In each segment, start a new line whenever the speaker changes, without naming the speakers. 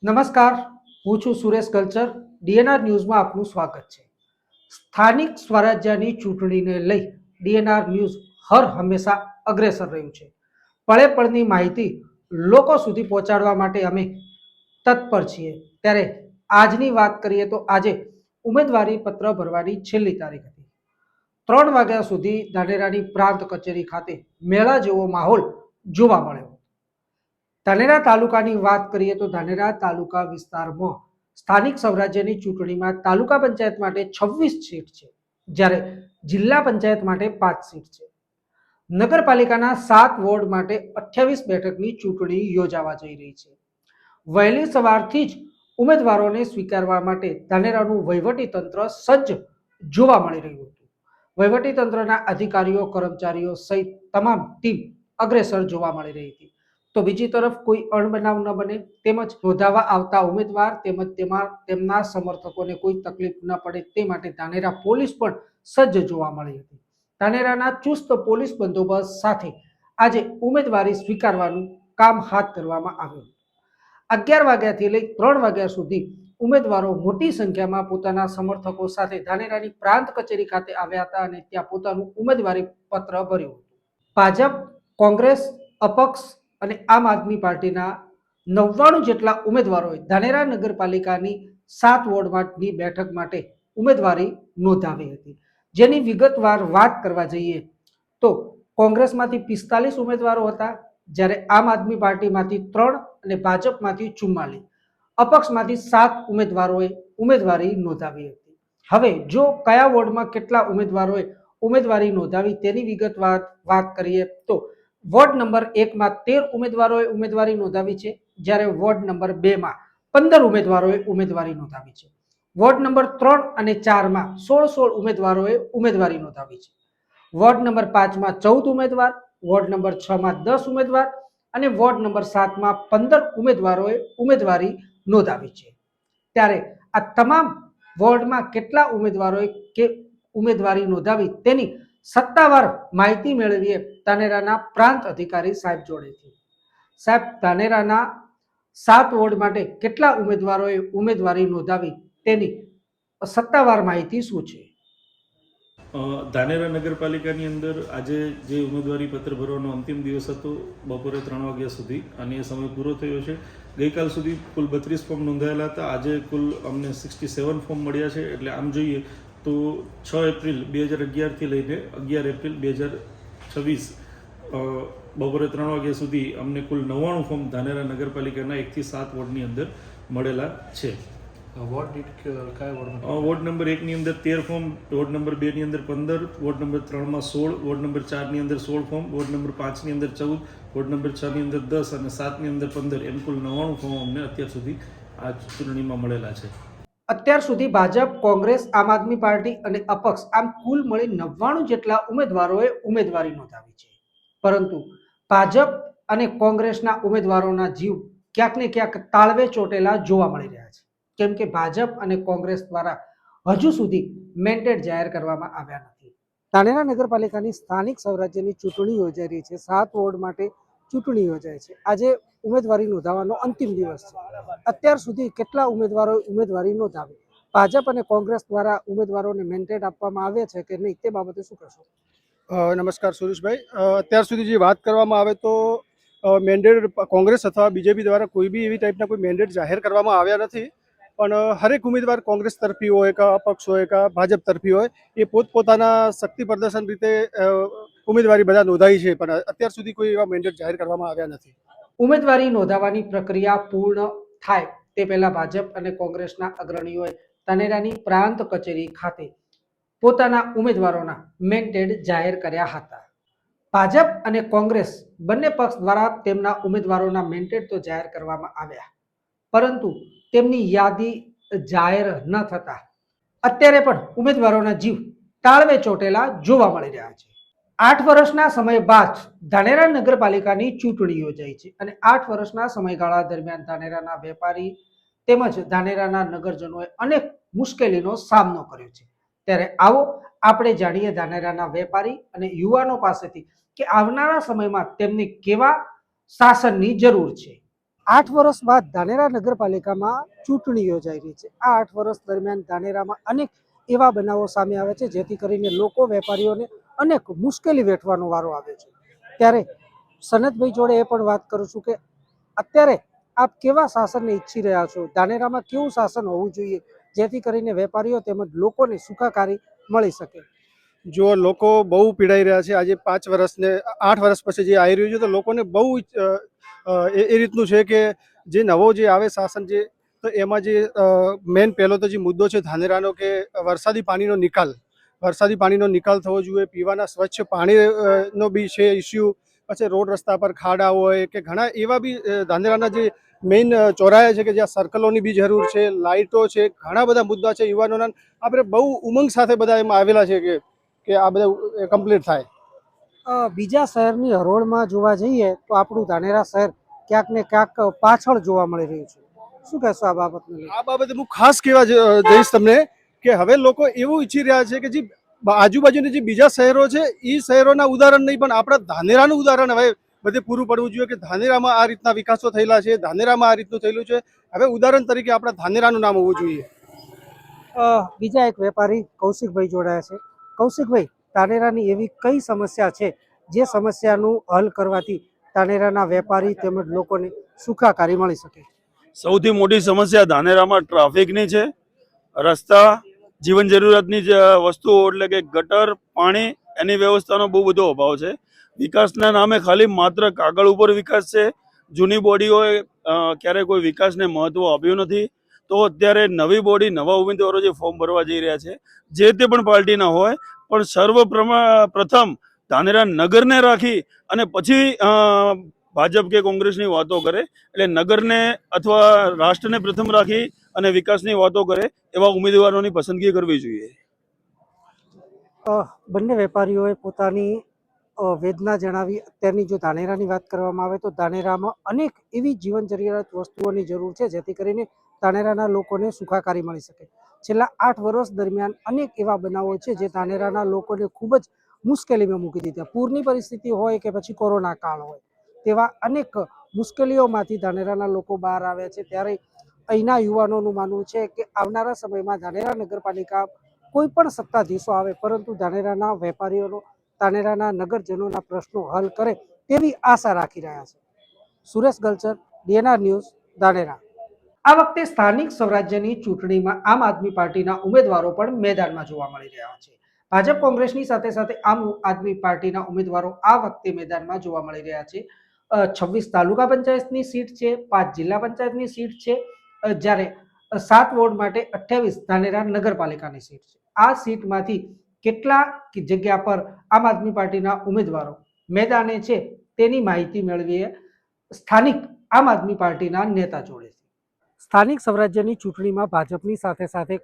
નમસ્કાર, હું છું સુરેશ કલ્ચર. ડીએનઆર ન્યૂઝમાં આપનું સ્વાગત છે. સ્થાનિક સ્વરાજ્યની ચૂંટણીને લઈ ડીએનઆર ન્યૂઝ હર હંમેશા અગ્રેસર રહ્યું છે. પળે પળની માહિતી લોકો સુધી પહોંચાડવા માટે અમે તત્પર છીએ. ત્યારે આજની વાત કરીએ તો આજે ઉમેદવારી પત્ર ભરવાની છેલ્લી તારીખ હતી. 3 વાગ્યા સુધી ધાનેરાની પ્રાંત કચેરી ખાતે મેળા જેવો માહોલ જોવા મળ્યો. ધાનેરા તાલુકાની વાત કરીએ તો ધાનેરા તાલુકા વિસ્તારમાં સ્થાનિક સ્વરાજ્યની ચૂંટણીમાં તાલુકા પંચાયત માટે 26 સીટ છે, જ્યારે જિલ્લા પંચાયત માટે 5 સીટ છે. નગરપાલિકાના 7 વોર્ડ માટે 28 બેઠકની ચૂંટણી યોજાવા જઈ રહી છે. વહેલી સવારથી જ ઉમેદવારોને સ્વીકારવા માટે ધાનેરાનું વહીવટી તંત્ર સજ્જ જોવા મળી રહ્યું હતું. વહીવટી તંત્રના અધિકારીઓ, કર્મચારીઓ સહિત તમામ ટીમ અગ્રેસર જોવા મળી રહી હતી. તો બીજી તરફ કોઈ અણબનાવ ન બને તેમજ નોંધાવા આવતા ઉમેદવાર તેમજ તેમના સમર્થકોને કોઈ તકલીફ ન પડે તે માટે ધાનેરા પોલીસ પણ સજ્જ જોવા મળી હતી. ધાનેરાના ચુસ્ત પોલીસ બંદોબસ્ત સાથે આજે ઉમેદવારી સ્વીકારવાનું કામ હાથ ધરવામાં આવ્યું. 11 વાગ્યાથી લઈ 3 વાગ્યા સુધી ઉમેદવારો મોટી સંખ્યામાં પોતાના સમર્થકો સાથે ધાનેરાની પ્રાંત કચેરી ખાતે આવ્યા હતા અને ત્યાં પોતાનું ઉમેદવારી પત્ર ભર્યું હતું. ભાજપ, કોંગ્રેસ, અપક્ષ અને આમ આદમી પાર્ટીના 99 જેટલા ઉમેદવારોએ ધાનેરા નગરપાલિકાની 7 વોર્ડની બેઠક માટે ઉમેદવારી નોંધાવી હતી. જેની વિગતવાર વાત કરવા જઈએ તો કોંગ્રેસમાંથી 45 ઉમેદવારો હતા, જ્યારે આમ આદમી પાર્ટીમાંથી 3 અને ભાજપમાંથી 44, અપક્ષમાંથી 7 ઉમેદવારોએ ઉમેદવારી નોંધાવી હતી. હવે જો કયા વોર્ડમાં કેટલા ઉમેદવારોએ ઉમેદવારી નોંધાવી તેની વિગતવાર વાત કરીએ તો વોર્ડ નંબર 1 માં 13 ઉમેદવારોએ ઉમેદવારી નોંધાવી છે, જ્યારે વોર્ડ નંબર 2 માં 15 ઉમેદવારોએ ઉમેદવારી નોંધાવી છે. વોર્ડ નંબર 3 અને 4 માં 16 ઉમેદવારોએ ઉમેદવારી નોંધાવી છે. વોર્ડ નંબર 5 માં 14 ઉમેદવાર, વોર્ડ નંબર 6 માં 10 ઉમેદવાર અને વોર્ડ નંબર 7 માં 15 ઉમેદવારોએ ઉમેદવારી નોંધાવી છે. ત્યારે આ તમામ વોર્ડમાં કેટલા ઉમેદવારોએ ઉમેદવારી નોંધાવી તેની સત્તાવાર માહિતી મેળવીએ ધાનેરાના પ્રાંત અધિકારી સાહેબ જોડેથી. સાહેબ, ધાનેરાના 7 વોર્ડ માટે કેટલા ઉમેદવારોએ ઉમેદવારી નોંધાવી તેની સત્તાવાર માહિતી શું છે?
ધાનેરા નગરપાલિકાની અંદર આજે જે ઉમેદવારી પત્ર ભરવાનો અંતિમ દિવસ હતો બપોરે 3 વાગ્યા સુધી, અને એ સમય પૂરો થયો છે. ગઈકાલ સુધી કુલ 32 ફોર્મ નોંધાયેલા હતા. આજે કુલ અમને 67 ફોર્મ મળ્યા છે. એટલે આમ જોઈએ તો 6 એપ્રિલ 2011થી લઈને 11 એપ્રિલ 2026 બપોરે 3 વાગ્યા સુધી અમને કુલ 99 ફોર્મ ધાનેરા નગરપાલિકાના 1 થી 7 વોર્ડની અંદર મળેલા છે. વોર્ડ નંબર 1 ની અંદર 13 ફોર્મ, વોર્ડ નંબર 2 ની અંદર 15, વોર્ડ નંબર 3 માં 16, વોર્ડ નંબર 4 ની અંદર 16 ફોર્મ, વોર્ડ નંબર 5 ની અંદર 14, વોર્ડ નંબર 6 ની અંદર 10 અને 7 ની અંદર 15, એમ કુલ 99 ફોર્મ અમને અત્યાર સુધી આ ચૂંટણીમાં મળેલા છે.
અત્યાર સુધી ભાજપ, કોંગ્રેસ, આમ આદમી પાર્ટી અને અપક્ષ આમ કુલ મળી 99 જેટલા ઉમેદવારોએ ઉમેદવારી નોંધાવી છે. પરંતુ ભાજપ અને કોંગ્રેસના ઉમેદવારોના જીવ ક્યાંક ને ક્યાંક તાળવે ચોટેલા જોવા મળી રહ્યા છે. કેમ કે ભાજપ અને કોંગ્રેસ દ્વારા હજુ સુધી મેન્ડેટ જાહેર કરવામાં આવ્યા નથી. ધાનેરા નગરપાલિકાની સ્થાનિક સ્વરાજ્યની ચૂંટણી યોજાઈ રહી છે. 7 વોર્ડ માટે ચૂંટણી યોજાય છે. આજે ઉમેદવારી નોંધાવવાનો અંતિમ દિવસ છે. અત્યાર સુધી કેટલા ઉમેદવારોએ ઉમેદવારી નોંધાવી? ભાજપ અને કોંગ્રેસ દ્વારા ઉમેદવારોને મેન્ડેટ આપવામાં આવે છે કે નહીં, તે બાબતે શું કહેશો?
નમસ્કાર સુરેશભાઈ. અત્યાર સુધી જે વાત કરવામાં આવે તો મેન્ડેટ કોંગ્રેસ અથવા બીજેપી દ્વારા કોઈ બી એવી ટાઈપના કોઈ મેન્ડેટ જાહેર કરવામાં આવ્યા નથી. પણ હરેક ઉમેદવાર કોંગ્રેસ તરફી હોય કે અપક્ષ હોય કે ભાજપ તરફી હોય એ પોતપોતાના શક્તિ પ્રદર્શન રીતે ઉમેદવારી બધા નોંધાવી છે. પણ અત્યાર સુધી કોઈ એવા મેન્ડેટ જાહેર કરવામાં આવ્યા નથી.
ઉમેદવારી નોંધાવવાની પ્રક્રિયા પૂર્ણ થાય તે પહેલા ભાજપ અને કોંગ્રેસના અગ્રણીઓએ ધાનેરાની પ્રાંત કચેરી ખાતે પોતાના ઉમેદવારોના મેન્ડેટ જાહેર કર્યા હતા. ભાજપ અને કોંગ્રેસ બંને પક્ષ દ્વારા તેમના ઉમેદવારોના મેન્ડેટ તો જાહેર કરવામાં આવ્યા, પરંતુ તેમની યાદી જાહેર ન થતા અત્યારે પણ ઉમેદવારોના જીવ તાળવે ચોટેલા જોવા મળી રહ્યા છે. 8 વર્ષના સમય બાદ ધાનેરા નગરપાલિકાની ચૂંટણી યોજાઈ છે અને 8 વર્ષના સમયગાળા દરમિયાન ધાનેરાના વેપારી તેમજ ધાનેરાના નગરજનોએ અનેક મુશ્કેલીનો સામનો કર્યો છે. ત્યારે આવો આપણે જાણીએ ધાનેરાના વેપારી અને યુવાનો પાસેથી કે આવનારા સમયમાં તેમને કેવા શાસનની જરૂર છે. 8 વર્ષ બાદ ધાનેરા નગરપાલિકામાં ચૂંટણી યોજાઈ રહી છે. આ 8 વર્ષ દરમિયાન ધાનેરામાં અનેક એવા બનાવો સામે આવે છે જેથી કરીને લોકો વેપારીઓને અનેક મુશ્કેલી વેઠવાનો વારો આવે છે. ત્યારે સનતભાઈ જોડે એ પણ વાત કરું છું કે અત્યારે આપ કેવા શાસનને ઈચ્છી રહ્યા છો? ધાનેરામાં કેવું શાસન હોવું જોઈએ જેથી કરીને વેપારીઓ તેમજ લોકોને સુખાકારી મળી શકે?
જો લોકો બહુ પીડાઈ રહ્યા છે આજે 5 વર્ષને 8 વર્ષ પછી જે આવી રહ્યું છે તો લોકોને બહુ એ રીતનું છે કે જે નવો જે આવે શાસન જે તો એમાં જે મેઇન પહેલો તો જે મુદ્દો છે ધાનેરાનો કે વરસાદી પાણીનો નિકાલ થવો જોઈએ, પીવાના સ્વચ્છ પાણીનો બી છે ઇસ્યુ, પછી રોડ રસ્તા પર ખાડા હોય કે ઘણા એવા બી ધાનેરાના જે મેઇન ચોરાયા છે કે જ્યાં સર્કલોની બી જરૂર છે, લાઇટો છે, ઘણા બધા મુદ્દા છે યુવાનોના. આપણે બહુ ઉમંગ સાથે બધા એમાં આવેલા છે કે આ બધા કમ્પ્લીટ થાય.
બીજા શહેરની હરોળમાં જોવા જઈએ તો આપણું ધાનેરા શહેર ક્યાંક ને ક્યાંક પાછળ જોવા મળી રહ્યું છે. શું કહેશો આ બાબતને લઈને?
આ બાબતે હું ખાસ કહેવા જઈશ તમને કે હવે લોકો એવું ઈચ્છી રહ્યા છે કે જે આજુબાજુના જે બીજા શહેરો છે એ શહેરોના ઉદાહરણ નહીં પણ આપણા ધાનેરાનું ઉદાહરણ હવે બધે પૂરું પડવું જોઈએ કે ધાનેરામાં આ રીતના વિકાસો થયેલા છે, ધાનેરામાં આ રીતનું થયેલું છે. હવે ઉદાહરણ તરીકે આપણા ધાનેરાનું નામ હોવું જોઈએ.
બીજા એક વેપારી કૌશિકભાઈ જોડાયા છે. કૌશિકભાઈ, ધાનેરાની એવી કઈ સમસ્યા છે જે સમસ્યાનું હલ કરવાથી ધાનેરાના વેપારી તેમજ લોકોને સુખાકારી મળી શકે?
સૌથી મોટી સમસ્યા ધાનેરામાં ટ્રાફિકની છે. રસ્તા, જીવન જરૂરિયાતની જે વસ્તુઓ એટલે કે ગટર, પાણી, એની વ્યવસ્થાનો બહુ બધો અભાવ છે. વિકાસના નામે ખાલી માત્ર કાગળ ઉપર વિકાસ છે. જૂની બોડીઓએ ક્યારેય કોઈ વિકાસને મહત્વ આપ્યું નથી. તો અત્યારે નવી બોડી, નવા ઉમેદવારો જે ફોર્મ ભરવા જઈ રહ્યા છે, જે તે પણ પાર્ટીના હોય, પણ પ્રથમ ધાનેરા નગરને રાખી અને પછી ભાજપ કે કોંગ્રેસની વાતો કરે. એટલે નગરને અથવા રાષ્ટ્રને પ્રથમ રાખી અને વિકાસની વાતો કરે એવા ઉમેદવારોની પસંદગી કરવી જોઈએ.
બંને વેપારીઓએ પોતાની વેદના જણાવી. અત્યારની જો ધાનેરાની વાત કરવામાં આવે તો ધાનેરામાં અનેક એવી જીવન જરૂરિયાત વસ્તુઓની જરૂર છે જેથી કરીને ધાનેરાના લોકોને સુખાકારી મળી શકે. છેલ્લા 8 વર્ષ દરમિયાન અનેક એવા બનાવો છે જે ધાનેરાના લોકોને ખૂબ જ મુશ્કેલીમાં મૂકી દીધા. પૂરની પરિસ્થિતિ હોય કે પછી કોરોના કાળ હોય, તેવા અનેક મુશ્કેલીઓમાંથી ધાનેરાના લોકો બહાર આવ્યા છે. ત્યારે અહીંના યુવાનોનું માનવું છે કે આવનારા સમયમાં ધાનેરા નગરપાલિકા કોઈ પણ સત્તાધીશો આવે પરંતુ ધાનેરાના વેપારીઓનો, ધાનેરાના નગરજનોના પ્રશ્નો હલ કરે તેવી આશા રાખી રહ્યા છે. Suresh Galchar, DNR news, Dhanera. આ વખતે સ્થાનિક સ્વરાજ્યની ચૂંટણીમાં આમ આદમી પાર્ટીના ઉમેદવારો પણ મેદાનમાં જોવા મળી રહ્યા છે. ભાજપ કોંગ્રેસની સાથે સાથે આમ આદમી પાર્ટીના ઉમેદવારો આ વખતે મેદાનમાં જોવા મળી રહ્યા છે. 26 તાલુકા પંચાયતની સીટ છે, 5 જિલ્લા પંચાયતની સીટ છે, જ્યારે 7 વોર્ડ માટે 28 ધાનેરા નગરપાલિકાની સીટ છે. આ સીટમાંથી કેટલા જગ્યા પર આમ આદમી પાર્ટીના ઉમેદવારો મેદાને છે તેની માહિતી મેળવીએ સ્થાનિક આમ આદમી પાર્ટીના નેતા જોડે. સ્થાનિક સ્વરાજ્યની ચૂંટણીમાં ભાજપની સાથે સાથે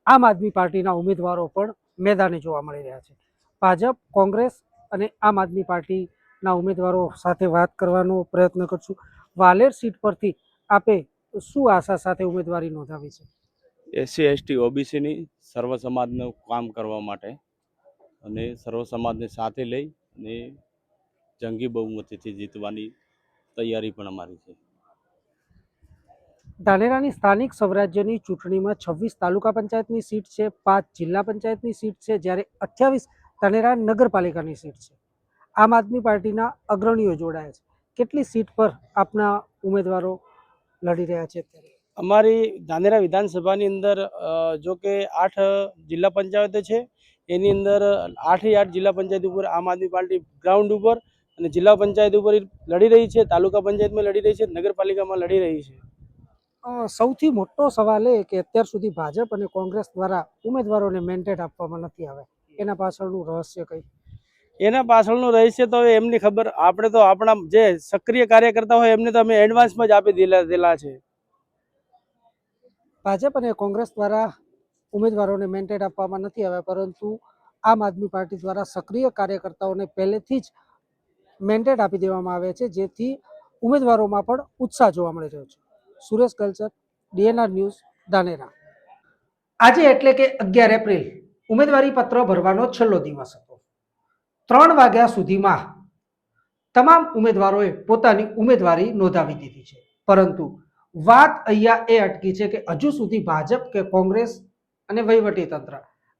આમ આદમી પાર્ટીના ઉમેદવારો પણ મેદાને જોવા મળી રહ્યા છે. ભાજપ, કોંગ્રેસ અને આમ આદમી પાર્ટીના ઉમેદવારો સાથે વાત કરવાનો પ્રયત્ન કરશું. વાલેર સીટ પરથી આપે શું આશા સાથે ઉમેદવારી નોંધાવી છે?
SC ST OBCની સર્વ સમાજનું કામ કરવા માટે અને સર્વ સમાજને સાથે લઈ અને જંગી બહુમતીથી જીતવાની તૈયારી પણ અમારી છે.
ધાનેરાની સ્થાનિક સ્વરાજ્યની ચૂંટણીમાં 26 તાલુકા પંચાયતની સીટ છે, 5 જિલ્લા પંચાયતની સીટ છે, જ્યારે 28 ધાનેરા નગરપાલિકાની સીટ છે. આમ આદમી પાર્ટીના અગ્રણીઓ જોડાયા છે. કેટલી સીટ પર આપના ઉમેદવારો લડી રહ્યા છે?
અમારી ધાનેરા વિધાનસભાની અંદર જો કે 8 જિલ્લા પંચાયતો છે. એની અંદર 8 જિલ્લા પંચાયત ઉપર આમ આદમી પાર્ટી ગ્રાઉન્ડ ઉપર અને જિલ્લા પંચાયત ઉપર લડી રહી છે, તાલુકા પંચાયતમાં લડી રહી છે, નગરપાલિકામાં લડી રહી છે.
સૌથી મોટો સવાલ એ કે અત્યાર સુધી ભાજપ અને કોંગ્રેસ દ્વારા ઉમેદવારોને મેન્ડેટ આપવામાં નથી આવ્યા. એના પાછળનું રહસ્ય કઈ?
એના પાછળનું રહસ્ય તો હવે એમની ખબર. આપણે તો આપણા જે સક્રિય કાર્યકર્તા હોય એમને તો અમે એડવાન્સમાં જ આપી દીધેલા છે.
ભાજપ અને કોંગ્રેસ દ્વારા ઉમેદવારોને મેન્ડેટ આપવામાં નથી આવ્યા, પરંતુ આમ આદમી પાર્ટી દ્વારા સક્રિય કાર્યકર્તાઓને પહેલેથી જ મેન્ડેટ આપી દેવામાં આવે છે, જેથી ઉમેદવારોમાં પણ ઉત્સાહ જોવા મળી રહ્યો છે. Suresh Galchar, DNR news, Dhanera. આજે એટલે કે 11 એપ્રિલ ઉમેદવારી પત્ર ભરવાનો છેલ્લો દિવસ હતો. 3 વાગ્યા સુધીમાં તમામ ઉમેદવારોએ પોતાની ઉમેદવારી નોંધાવી દીધી છે. પરંતુ વાત અહીંયા એ અટકી છે કે હજુ સુધી ભાજપ કે કોંગ્રેસ અને વહીવટી તંત્ર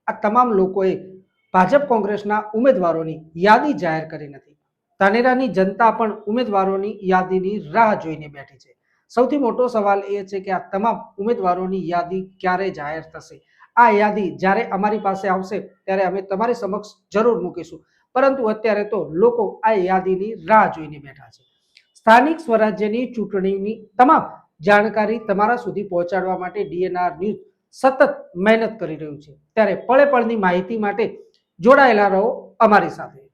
આ તમામ લોકોએ ભાજપ કોંગ્રેસના ઉમેદવારોની યાદી જાહેર કરી નથી. ધાનેરાની જનતા પણ ઉમેદવારોની યાદીની રાહ જોઈને બેઠી છે. સૌથી મોટો સવાલ એ છે કે આ તમામ ઉમેદવારોની યાદી ક્યારે જાહેર થશે? આ યાદી જ્યારે અમારી પાસે આવશે ત્યારે અમે તમારી સમક્ષ જરૂર મૂકીશું, પરંતુ અત્યારે તો લોકો આ યાદીની રાહ જોઈને બેઠા છે. સ્થાનિક સ્વરાજ્યની ચૂંટણીની તમામ જાણકારી તમારા સુધી પહોંચાડવા માટે DNR ન્યૂઝ સતત મહેનત કરી રહ્યું છે. ત્યારે પળે પળની માહિતી માટે જોડાયેલા રહો અમારી સાથે.